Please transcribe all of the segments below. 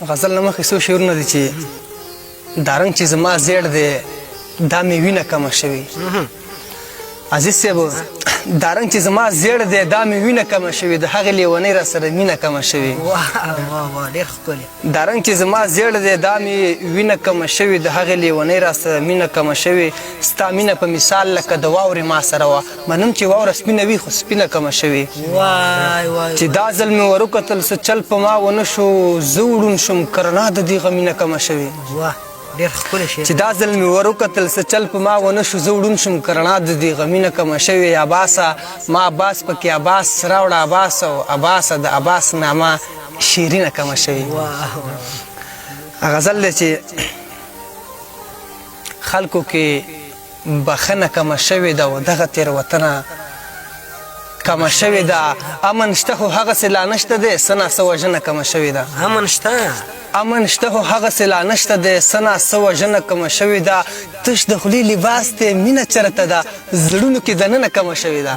غزل نه مخکې څو شعرونه دي چې دا رنګ چې زما زیړ دی دا مې وینه کمه شوې عزیز صاحب دا رنګ چې زما زیړ دی دا مې وینه کمه شوې د هغې لیونۍ را سره مینه کمه شوې ډېر ښکلی دا رنګ چې زما زیړ دی دا مې وینه کمه شوې د هغې لیونۍ را سره مینه کمه شوې ستا مینه په مثال لکه د واورې ما سره وه منم چې واوره سپینه وي خو سپینه کمه شوې چې دا ځل مې ور وکتل څه چل په ما ونه شو زه وړون شوم کرنا د دې غمینه کمه شوې ډېر ښکلی شعر چې دا ځل مې ور وکتل څه چل په ما ونه شو زه وړون شوم کرنا د دې غمینه کمه شوې عباسه ما عباس پکې عباس راوړه عباس او عباسه د عباس نامه شیرینه کمه شوې غزل دی چې خلکو کې بخښنه کمه شوې ده او دغه تېروتنه کمه شوې ده امن شته خو هغسې لا نشته دی څه ناڅه وژنه کمه شوې ده امن شته خو هغسې لا نشته دی څه ناڅه وژنه کمه شوې ده تش د خولې لباس دی مینه چېرته ده زړونو کې دننه کمه شوې ده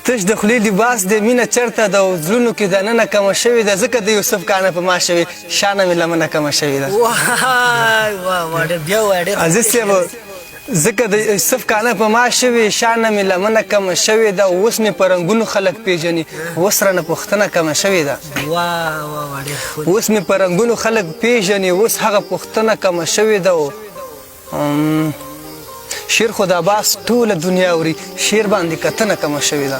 تش د خولې لباس دی مینه چېرته ده او زړونو کې دننه کمه شوې ده ځکه د یوسف کاڼه په ما شوې شانه مې لمنه کمه شوې ده عزیز صاحب ځکه د یوسف کاڼه په ما شوې شانه مې لمنه کمه شوې ده اوس مې په رنګونو خلک پیژني اوس رانه پوښتنه کمه شوې ده اوس مې په رنګونو خلک پیژني اوس هغه پوښتنه کمه شوې ده شیر خو د عباس ټوله دنیا اوري شیر باندې کتنه کمه شوې ده